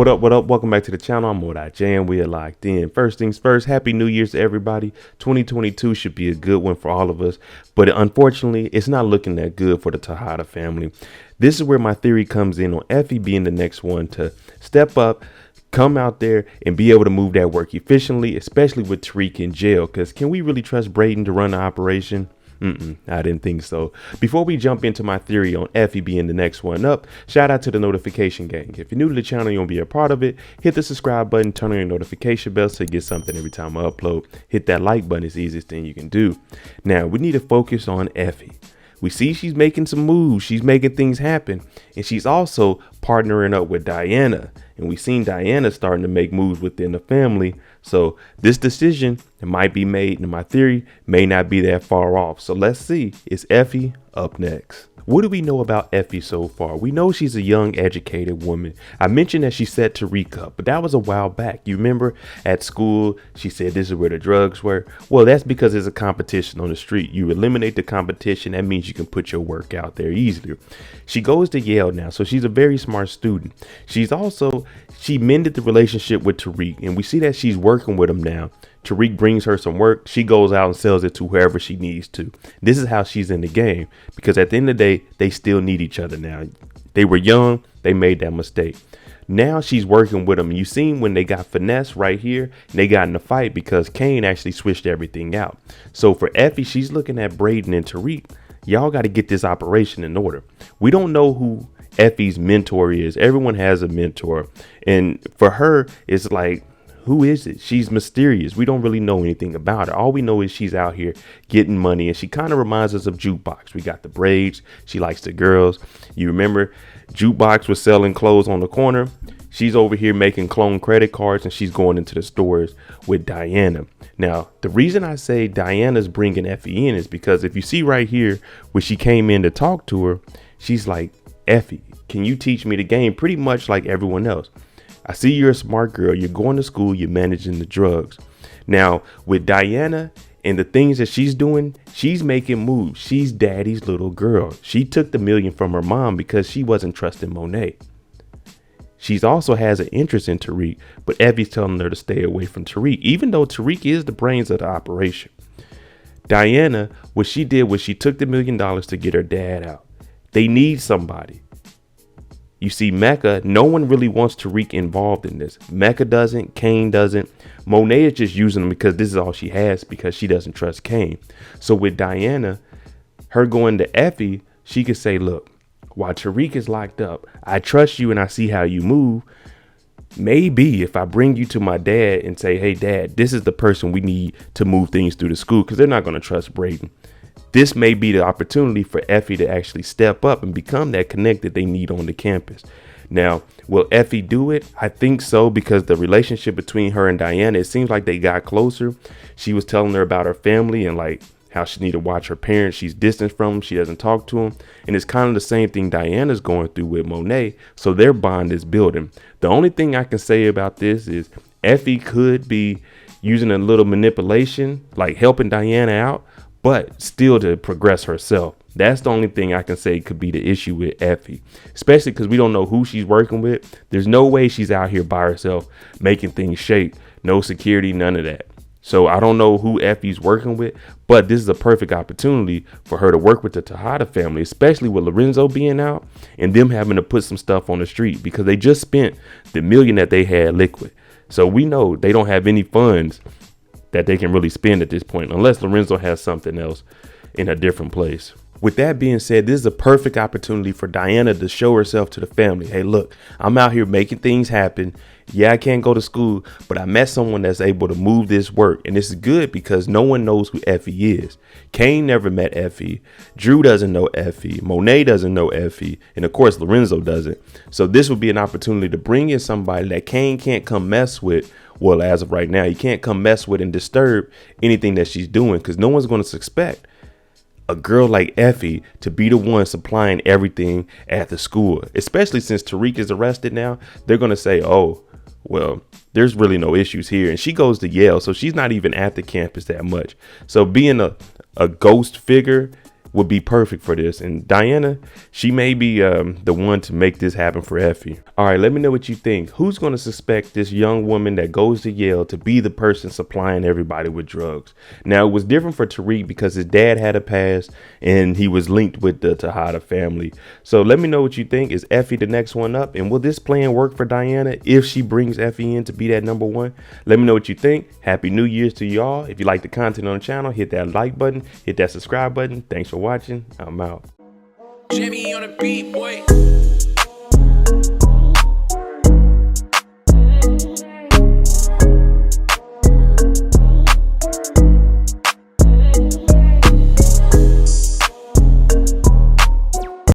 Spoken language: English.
What up, what up? Welcome back to the channel. I'm MoedotJ and we are locked in. First things first, Happy New Year's to everybody. 2022 should be a good one for all of us, but unfortunately, it's not looking that good for the Tejada family. This is where my theory comes in on Effie being the next one to step up, come out there and be able to move that work efficiently, especially with Tariq in jail. Because can we really trust Brayden to run the operation? I didn't think so. Before we jump into my theory on Effie being the next one up, shout out to the notification gang. If you're new to the channel, you want to be a part of it, hit the subscribe button, turn on your notification bell so you get something every time I upload. Hit that like button, it's the easiest thing you can do. Now, we need to focus on Effie. We see she's making some moves, she's making things happen, and she's also partnering up with Diana. And we've seen Diana starting to make moves within the family. So this decision that might be made, and my theory may not be that far off. So let's see. Is Effie up next? What do we know about Effie so far? We know she's a young, educated woman. I mentioned that she set Tariq up, but that was a while back. You remember at school, she said this is where the drugs were. Well, that's because there's a competition on the street. You eliminate the competition. That means you can put your work out there easier. She goes to Yale now, so she's a very smart student. She mended the relationship with Tariq, and we see that she's working with him now. Tariq brings her some work. She goes out and sells it to whoever she needs to. This is how she's in the game, because at the end of the day, they still need each other now. They were young. They made that mistake. Now she's working with him. You seen when they got finesse right here, and they got in a fight because Kane actually switched everything out. So for Effie, she's looking at Brayden and Tariq. Y'all got to get this operation in order. We don't know who Effie's mentor is. Everyone has a mentor. And for her, it's like, who is it? She's mysterious. We don't really know anything about her. All we know is she's out here getting money, and she kind of reminds us of Jukebox. We got the braids. She likes the girls. You remember Jukebox was selling clothes on the corner. She's over here making clone credit cards, and she's going into the stores with Diana. Now, the reason I say Diana's bringing Effie in is because if you see right here where she came in to talk to her, she's like, Effie, can you teach me the game? Pretty much like everyone else. I see you're a smart girl. You're going to school. You're managing the drugs. Now, with Diana and the things that she's doing, she's making moves. She's daddy's little girl. She took the $1 million from her mom because she wasn't trusting Monet. She also has an interest in Tariq, but Effie's telling her to stay away from Tariq, even though Tariq is the brains of the operation. Diana, what she did was she took the $1 million to get her dad out. They need somebody. You see, Mecca, no one really wants Tariq involved in this. Mecca doesn't, Kane doesn't. Monet is just using him because this is all she has because she doesn't trust Kane. So with Diana, her going to Effie, she could say, look, while Tariq is locked up, I trust you and I see how you move. Maybe if I bring you to my dad and say, hey, dad, this is the person we need to move things through the school, because they're not going to trust Brayden. This may be the opportunity for Effie to actually step up and become that connect that they need on the campus. Now, will Effie do it? I think so, because the relationship between her and Diana, it seems like they got closer. She was telling her about her family and like how she need to watch her parents. She's distant from them. She doesn't talk to them. And it's kind of the same thing Diana's going through with Monet. So their bond is building. The only thing I can say about this is Effie could be using a little manipulation, like helping Diana out, but still to progress herself. That's the only thing I can say could be the issue with Effie, especially because we don't know who she's working with. There's no way she's out here by herself making things shake. No security, none of that. So I don't know who Effie's working with, but this is a perfect opportunity for her to work with the Tejada family, especially with Lorenzo being out and them having to put some stuff on the street because they just spent the $1 million that they had liquid. So we know they don't have any funds that they can really spend at this point, unless Lorenzo has something else in a different place. With that being said, this is a perfect opportunity for Diana to show herself to the family. Hey, look, I'm out here making things happen. Yeah, I can't go to school, but I met someone that's able to move this work. And this is good because no one knows who Effie is. Kane never met Effie. Drew doesn't know Effie. Monet doesn't know Effie. And of course, Lorenzo doesn't. So this would be an opportunity to bring in somebody that Kane can't come mess with. Well, as of right now, he can't come mess with and disturb anything that she's doing because no one's going to suspect a girl like Effie to be the one supplying everything at the school, especially since Tariq is arrested now. They're going to say, oh, well, there's really no issues here. And she goes to Yale, so she's not even at the campus that much. So being a ghost figure would be perfect for this. And Diana, she may be the one to make this happen for Effie. All right, let me know what you think. Who's going to suspect this young woman that goes to Yale to be the person supplying everybody with drugs? Now, it was different for Tariq because his dad had a past and he was linked with the Tejada family. So let me know what you think. Is Effie the next one up? And will this plan work for Diana if she brings Effie in to be that number one? Let me know what you think. Happy New Year's to y'all. If you like the content on the channel, hit that like button, hit that subscribe button. Thanks for watching. I'm out. Jimmy on the beat, boy.